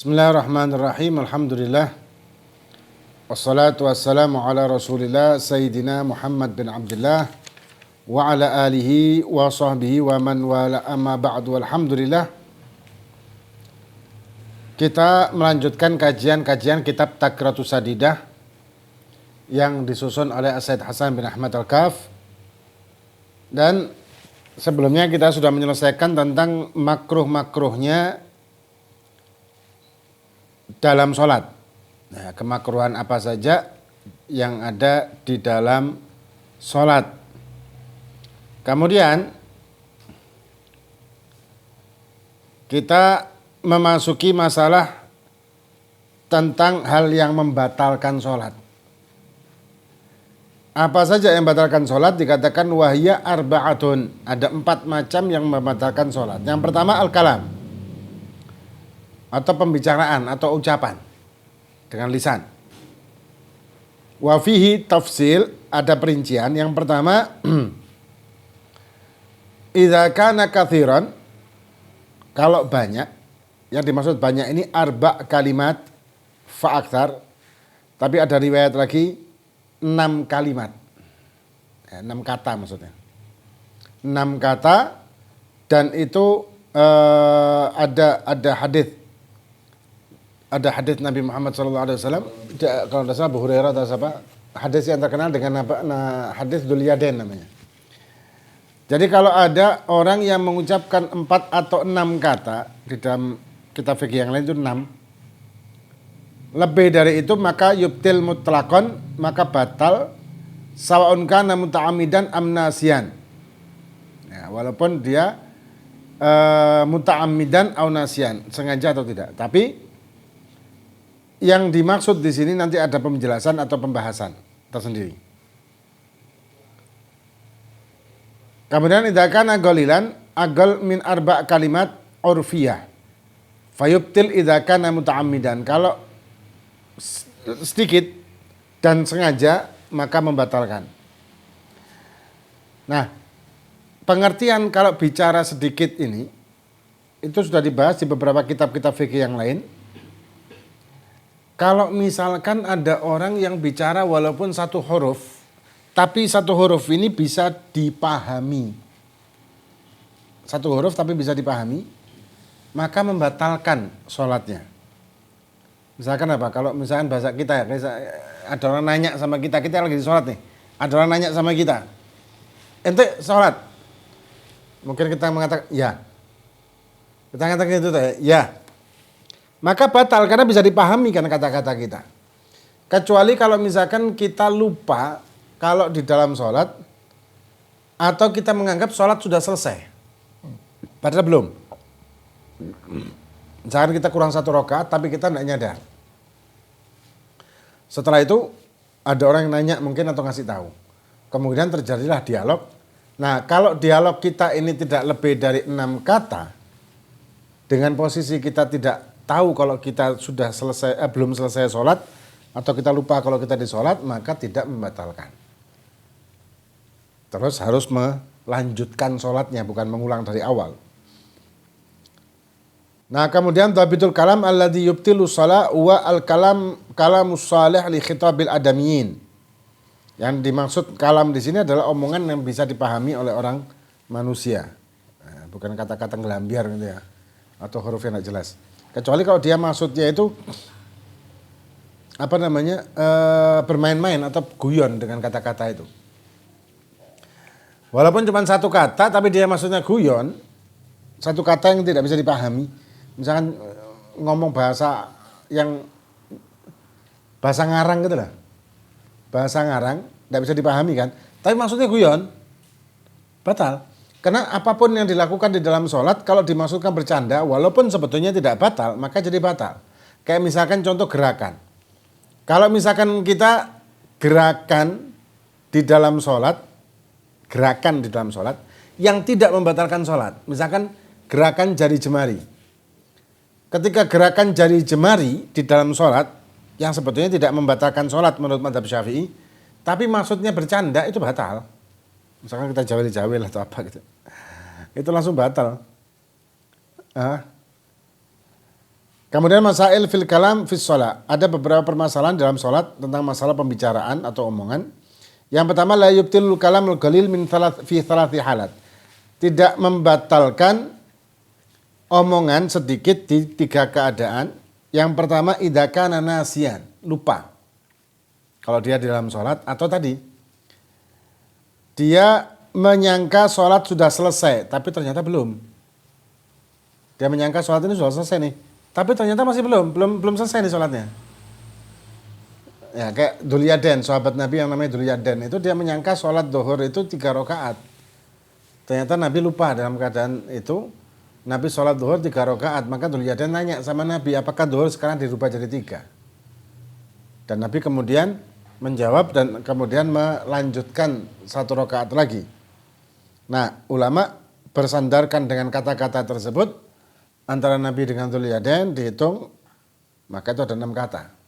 Bismillahirrahmanirrahim. Alhamdulillah. Wassalatu wassalamu ala Rasulillah Sayyidina Muhammad bin Abdullah wa ala alihi wa sahbihi wa man wala amma ba'du. Alhamdulillah. Kita melanjutkan kajian kitab Takratus Sadidah yang disusun oleh Sayyid Hasan bin Ahmad Al-Kaf. Dan sebelumnya kita sudah menyelesaikan tentang makruh-makruhnya dalam sholat. Nah, kemakruhan apa saja yang ada di dalam sholat. Kemudian kita memasuki masalah tentang hal yang membatalkan sholat. Apa saja yang membatalkan sholat? Dikatakan wahya arba'atun. Ada 4 macam yang membatalkan sholat. Yang pertama al-kalam, atau pembicaraan atau ucapan dengan lisan. Wa fihi tafsil, ada perincian. Yang pertama, idza kana katsiran, kalau banyak, yang dimaksud banyak ini arba kalimat fa aktsar, tapi ada riwayat lagi 6 kalimat. 6 kata maksudnya. 6 kata, dan itu ada hadis. Ada hadis Nabi Muhammad SAW, kalau tidak salah Abu Hurairah atau siapa, hadis yang terkenal dengan apa? Nah, hadis Dzul Yadain namanya. Jadi kalau ada orang yang mengucapkan 4 atau 6 kata, di dalam kitab fikih yang lain itu 6, lebih dari itu maka yubtil mutlaqan, maka batal sawaun kana muta'ammidan am nasiyan. Ya, walaupun dia muta'ammidan au nasiyan, sengaja atau tidak. Tapi yang dimaksud di sini nanti ada penjelasan atau pembahasan tersendiri. Kemudian idza kana qalilan aqal min 4 kalimat urfiyah fayubtil idza kana muta'ammidan. Kalau sedikit dan sengaja maka membatalkan. Nah, pengertian kalau bicara sedikit ini itu sudah dibahas di beberapa kitab-kitab fikih yang lain. Kalau misalkan ada orang yang bicara walaupun 1 huruf, tapi 1 huruf ini bisa dipahami. 1 huruf tapi bisa dipahami, maka membatalkan sholatnya. Misalkan apa? Kalau misalkan bahasa kita ya, ada orang nanya sama kita lagi di sholat nih. Ada orang nanya sama kita, ente sholat? Mungkin kita mengatakan, ya. Kita mengatakan itu ya. Maka batal karena bisa dipahami kan kata-kata kita. Kecuali kalau misalkan kita lupa kalau di dalam sholat, atau kita menganggap sholat sudah selesai, padahal belum. Misalkan kita kurang 1 rakaat tapi kita tidak nyadar. Setelah itu ada orang yang nanya mungkin atau ngasih tahu. Kemudian terjadilah dialog. Nah, kalau dialog kita ini tidak lebih dari 6 kata, dengan posisi kita tidak tahu kalau kita sudah selesai, belum selesai sholat, atau kita lupa kalau kita di sholat, maka tidak membatalkan. Terus harus melanjutkan sholatnya, bukan mengulang dari awal. Nah, kemudian dhabitul kalam alladhi yubtilu shalah wa kalamus salih li khitabil adamiyin. Yang dimaksud kalam di sini adalah omongan yang bisa dipahami oleh orang manusia. Nah, bukan kata-kata ngelambiar gitu ya, atau huruf yang tidak jelas. Kecuali kalau dia maksudnya itu bermain-main atau guyon dengan kata-kata itu. Walaupun cuma 1 kata tapi dia maksudnya guyon, 1 kata yang tidak bisa dipahami. Misalkan ngomong bahasa ngarang gitu lah. Bahasa ngarang tidak bisa dipahami kan, tapi maksudnya guyon, batal. Karena apapun yang dilakukan di dalam sholat, kalau dimaksudkan bercanda, walaupun sebetulnya tidak batal, maka jadi batal. Kayak misalkan contoh gerakan. Kalau misalkan kita gerakan di dalam sholat, yang tidak membatalkan sholat. Misalkan gerakan jari jemari. Ketika gerakan jari jemari di dalam sholat, yang sebetulnya tidak membatalkan sholat menurut mazhab Syafi'i, tapi maksudnya bercanda, itu batal. Misalkan kita jawil-jawil atau apa gitu, itu langsung batal. Kemudian masail fil kalam fis shalah. Ada beberapa permasalahan dalam sholat tentang masalah pembicaraan atau omongan. Yang pertama, la yubtilul kalamul qalil fi thalathi halat. Tidak membatalkan omongan sedikit di 3 keadaan. Yang pertama, idza kana nasiyan, lupa. Kalau dia di dalam sholat atau tadi dia menyangka sholat sudah selesai, tapi ternyata belum. Dia menyangka sholat ini sudah selesai nih, tapi ternyata masih belum selesai nih sholatnya. Ya kayak Dzulyaden, sahabat Nabi yang namanya Dzulyaden itu dia menyangka sholat zuhur itu 3 rakaat. Ternyata Nabi lupa dalam keadaan itu. Nabi sholat zuhur 3 rakaat, maka Dzulyaden nanya sama Nabi, apakah zuhur sekarang dirubah jadi 3? Dan Nabi kemudian menjawab dan kemudian melanjutkan 1 rakaat lagi. Nah, ulama bersandarkan dengan kata-kata tersebut antara Nabi dengan Dzulyaden dihitung, maka itu ada 6 kata.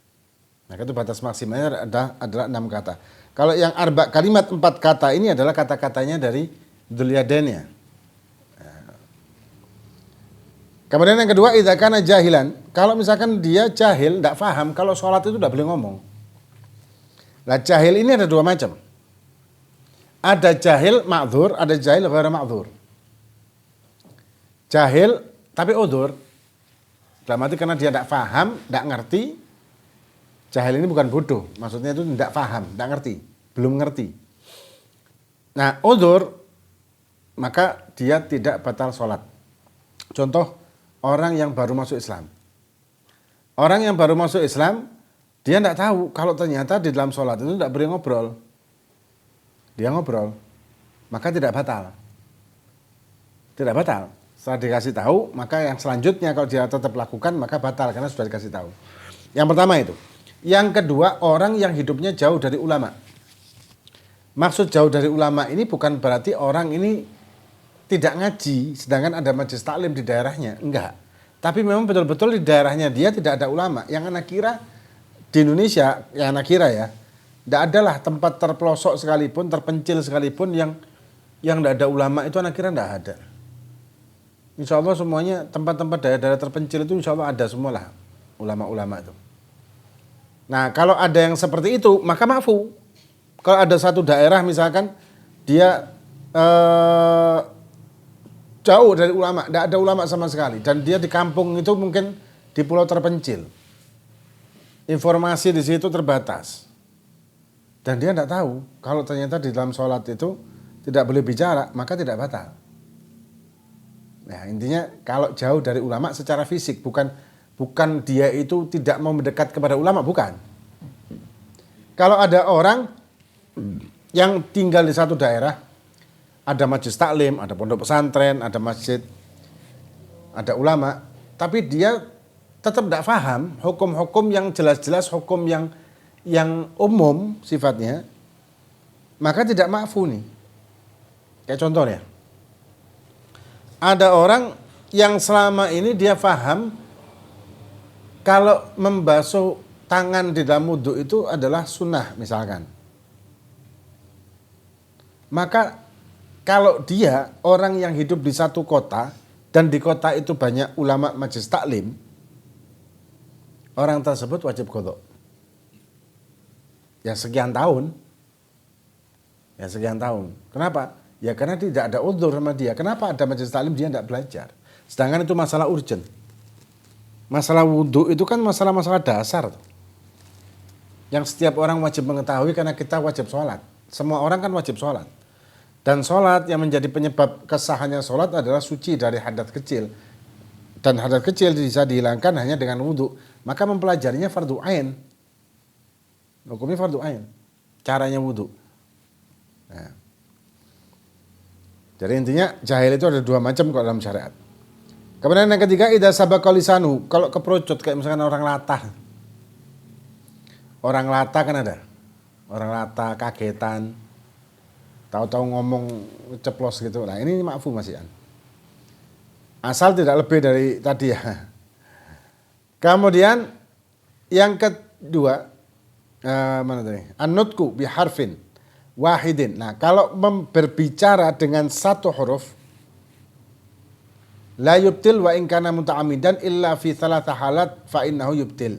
Maka itu batas maksimalnya adalah 6 kata. Kalau yang kalimat 4 kata ini adalah kata-katanya dari Dzulyadennya. Kemudian yang kedua, idza kana jahilan. Kalau misalkan dia jahil, tidak paham kalau sholat itu tidak boleh ngomong. Nah, jahil ini ada 2 macam. Ada jahil ma'dzur, ada jahil ghairu ma'dzur. Jahil tapi udzur. Dalam arti karena dia tidak paham, tidak ngerti. Jahil ini bukan bodoh, maksudnya itu tidak paham, tidak ngerti, belum ngerti. Nah, udzur maka dia tidak batal sholat. Contoh, orang yang baru masuk Islam. Orang yang baru masuk Islam, dia tidak tahu kalau ternyata di dalam sholat itu tidak boleh ngobrol. Dia ngobrol, maka tidak batal. Tidak batal. Setelah dikasih tahu, maka yang selanjutnya kalau dia tetap lakukan, maka batal karena sudah dikasih tahu. Yang pertama itu. Yang kedua, orang yang hidupnya jauh dari ulama. Maksud jauh dari ulama ini bukan berarti orang ini tidak ngaji, sedangkan ada majelis taklim di daerahnya. Enggak. Tapi memang betul-betul di daerahnya dia tidak ada ulama. Yang anak kira di Indonesia, yang anak kira ya, tidak adalah tempat terpelosok sekalipun, terpencil sekalipun yang tidak ada ulama itu anak kira tidak ada. Insya Allah semuanya tempat-tempat daerah-daerah terpencil itu insya Allah ada semualah ulama-ulama itu. Nah, kalau ada yang seperti itu, maka maafu. Kalau ada satu daerah misalkan dia jauh dari ulama, tidak ada ulama sama sekali, dan dia di kampung itu mungkin di pulau terpencil, informasi di situ terbatas, dan dia tidak tahu kalau ternyata di dalam sholat itu tidak boleh bicara, maka tidak batal. Nah, intinya kalau jauh dari ulama secara fisik, bukan dia itu tidak mau mendekat kepada ulama, bukan. Kalau ada orang yang tinggal di satu daerah, ada majelis taklim, ada pondok pesantren, ada masjid, ada ulama, tapi dia tetap tidak paham hukum-hukum yang jelas-jelas, hukum yang umum sifatnya, maka tidak ma'fu nih. Kayak contohnya, ada orang yang selama ini dia paham kalau membasuh tangan di dalam wudhu itu adalah sunnah misalkan. Maka kalau dia orang yang hidup di satu kota dan di kota itu banyak ulama majelis taklim, orang tersebut wajib qadha. Ya sekian tahun. Kenapa? Ya karena tidak ada udzur sama dia. Kenapa ada majelis taklim dia tidak belajar? Sedangkan itu masalah urgent. Masalah wudhu itu kan masalah-masalah dasar. Yang setiap orang wajib mengetahui karena kita wajib sholat. Semua orang kan wajib sholat. Dan sholat yang menjadi penyebab kesahannya sholat adalah suci dari hadas kecil. Dan hadas kecil bisa dihilangkan hanya dengan wudhu. Maka mempelajarinya fardu ain. Hukumnya fardu ain. Caranya wudhu. Nah. Jadi intinya jahil itu ada 2 macam kalau dalam syariat. Kemudian yang ketiga, idza sabaqa lisanu. Kalau keperucut kayak misalkan orang latah. Orang latah kan ada. Orang latah, kagetan. Tahu-tahu ngomong ceplos gitu. Nah ini ma'fu masih. Asal tidak lebih dari tadi ya. Kemudian yang kedua, mana tadi? An-nutqu biharfin wahidin. Nah kalau berbicara dengan 1 huruf, La yubtil wa in kana muta'ammidan illa fi thalathah halat fa innahu yubtil.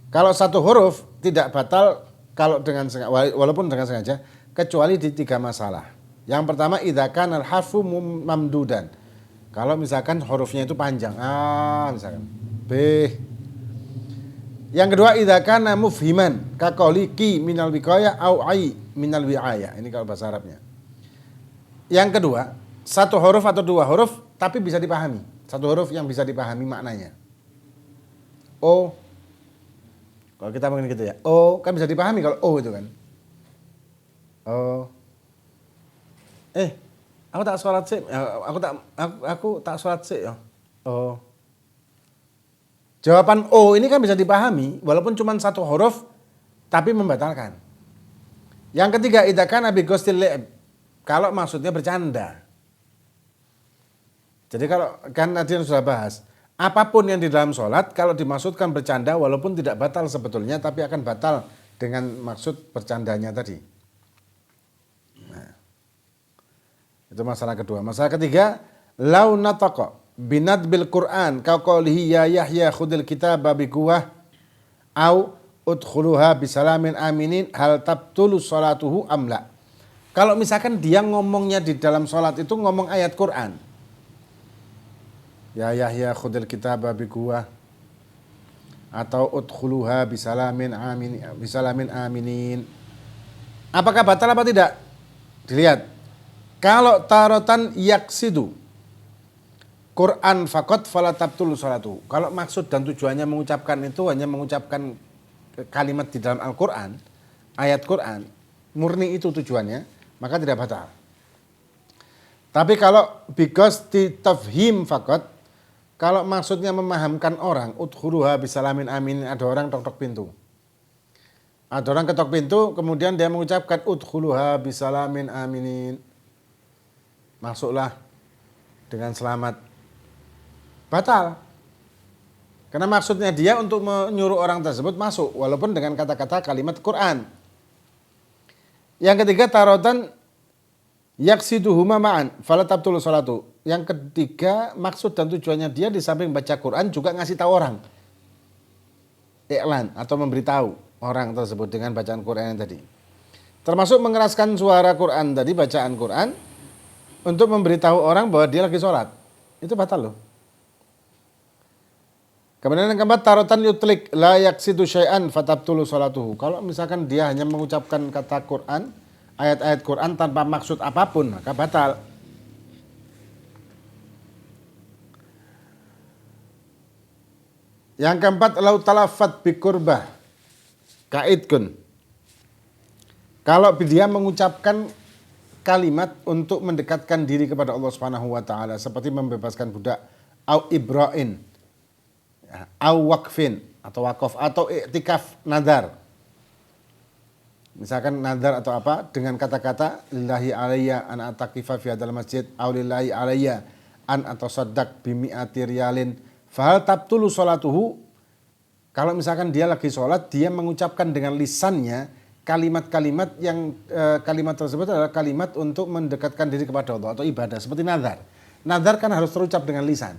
Kalau satu huruf tidak batal kalau dengan walaupun dengan sengaja kecuali di 3 masalah. Yang pertama idza kana al-harfu mamdudan. Kalau misalkan hurufnya itu panjang. Misalkan B. Yang kedua idza kana mufhiman ka qouli ki minal wiqayah au ai minal wi'aya. Ini kalau bahasa Arabnya. Yang kedua, satu huruf atau 2 huruf tapi bisa dipahami. Satu huruf yang bisa dipahami maknanya. O. Kalau kita mungkin gitu ya. O kan bisa dipahami kalau O itu kan. O. Aku tak sholat sih. Aku tak sholat sih ya. O. Jawaban O ini kan bisa dipahami walaupun cuma satu huruf tapi membatalkan. Yang ketiga idza kana bi ghustil li'b. Kalau maksudnya bercanda. Jadi kalau kan tadi yang sudah bahas, apapun yang di dalam sholat kalau dimaksudkan bercanda walaupun tidak batal sebetulnya tapi akan batal dengan maksud bercandanya tadi. Nah, itu masalah kedua. Masalah ketiga, lau nataqa binadbil Qur'an ka qoulihi ya Yahya khudil kitaba bi quwwah au udkhuluha bisalamin aminin hal tabtulu sholatuhu amla. Kalau misalkan dia ngomongnya di dalam sholat itu ngomong ayat Qur'an. Ya Yahya khudil kitaba bi quwwah atau udkhuluha bisalamin aminin. Apakah batal apa tidak? Dilihat. Kalau tarotan yaksidu Quran faqat fala tabtul salatu. Kalau maksud dan tujuannya mengucapkan itu hanya mengucapkan kalimat di dalam Al-Qur'an, ayat Quran, murni itu tujuannya, maka tidak batal. Tapi kalau because di tafhim faqat, kalau maksudnya memahamkan orang, udkhuluha bisalamin amin, ada orang tok-tok pintu. Ada orang ketok pintu, kemudian dia mengucapkan udkhuluha bisalamin aminin. Masuklah dengan selamat. Batal. Karena maksudnya dia untuk menyuruh orang tersebut masuk, walaupun dengan kata-kata kalimat Quran. Yang ketiga, tarotan yaksiduhuma ma'an, fala tabtulu sholatu. Yang ketiga, maksud dan tujuannya dia di samping baca Quran juga ngasih tahu orang. Iklan atau memberitahu orang tersebut dengan bacaan Quran yang tadi. Termasuk mengeraskan suara Quran tadi, bacaan Quran, untuk memberitahu orang bahwa dia lagi sholat. Itu batal loh. Kemudian yang keempat, tarotan yutlik la yaksidu syai'an fatabtulu sholatuhu. Kalau misalkan dia hanya mengucapkan kata Quran, ayat-ayat Quran tanpa maksud apapun, maka batal. Yang keempat, lau talafat bi qurbah kaidkun. Kalau dia mengucapkan kalimat untuk mendekatkan diri kepada Allah Subhanahu wa taala seperti membebaskan budak, au ibra'in, au waqfin atau waqaf atau i'tikaf nadar. Misalkan nadar atau apa dengan kata-kata lillahi alayya an ataqifa fi hadzal masjid au lillahi alayya an atasaddaq bi mi'ati riyalin fahal tabtulu sholatuhu. Kalau misalkan dia lagi sholat, dia mengucapkan dengan lisannya kalimat-kalimat yang kalimat tersebut adalah kalimat untuk mendekatkan diri kepada Allah atau ibadah seperti nadar. Nadar kan harus terucap dengan lisan.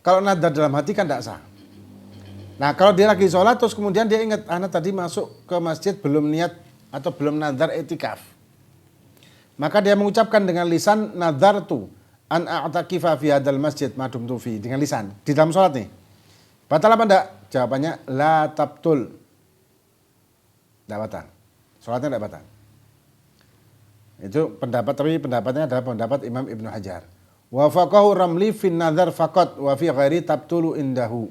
Kalau nadar dalam hati kan tidak sah. Nah kalau dia lagi sholat terus kemudian dia ingat, anak tadi masuk ke masjid belum niat atau belum nadar etikaf. Maka dia mengucapkan dengan lisan nadartu an a'takifa fi hadzal masjid madumtu fi, dengan lisan di dalam sholat nih. Batal apa enggak? Jawabannya la tabtul. Tidak batal. Sholatnya tidak batal. Itu pendapat, tapi pendapatnya adalah pendapat Imam Ibnu Hajar. Wa faqahu Ramli fin nazar faqat wa fi ghairi tabtulu indahu.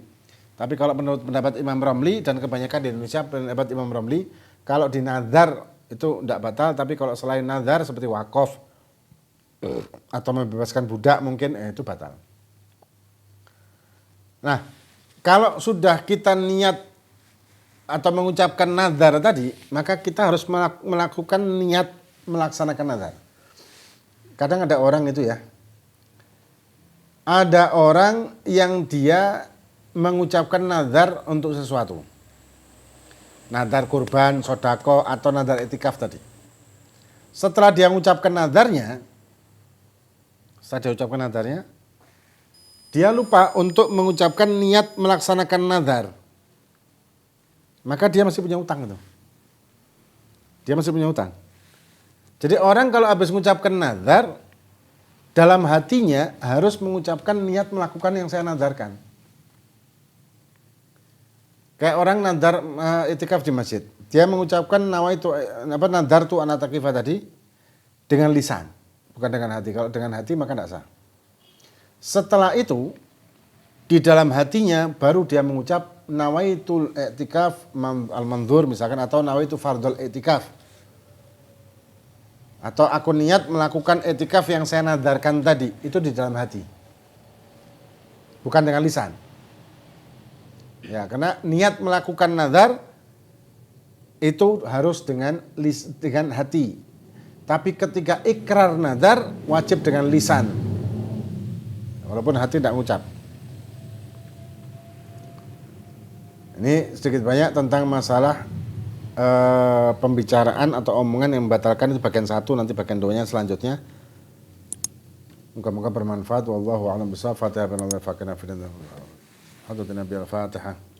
Tapi kalau menurut pendapat Imam Ramli dan kebanyakan di Indonesia pendapat Imam Ramli, kalau di nazar itu tidak batal, tapi kalau selain nazar seperti wakaf atau membebaskan budak mungkin itu batal. Nah, kalau sudah kita niat atau mengucapkan nazar tadi, maka kita harus melakukan niat melaksanakan nazar. Kadang ada orang itu ya, ada orang yang dia mengucapkan nazar untuk sesuatu. Nazar kurban, sodako, atau nazar etikaf tadi. Setelah dia mengucapkan nazarnya, setelah dia ucapkan nazarnya, dia lupa untuk mengucapkan niat melaksanakan nazar, maka dia masih punya utang itu. Dia masih punya utang. Jadi orang kalau habis mengucapkan nazar, dalam hatinya harus mengucapkan niat melakukan yang saya nazarkan. Kayak orang nazar itikaf di masjid, dia mengucapkan nawaitu nadartu an atakifa tadi dengan lisan, bukan dengan hati. Kalau dengan hati maka tidak sah. Setelah itu di dalam hatinya baru dia mengucap nawaitul i'tikaf al-mandzur misalkan, atau nawaitu fardhul i'tikaf, atau aku niat melakukan i'tikaf yang saya nadarkan tadi. Itu di dalam hati, bukan dengan lisan. Ya, karena niat melakukan nazar itu harus dengan hati. Tapi ketika ikrar nazar wajib dengan lisan, walaupun hati tidak mengucap. Ini sedikit banyak tentang masalah pembicaraan atau omongan yang membatalkan. Itu bagian 1, nanti bagian 2-nya selanjutnya. Moga-moga bermanfaat. Wallahu a'lam bishawab. Fatihah bin Allah fakina fi Nabi al-Fatihah.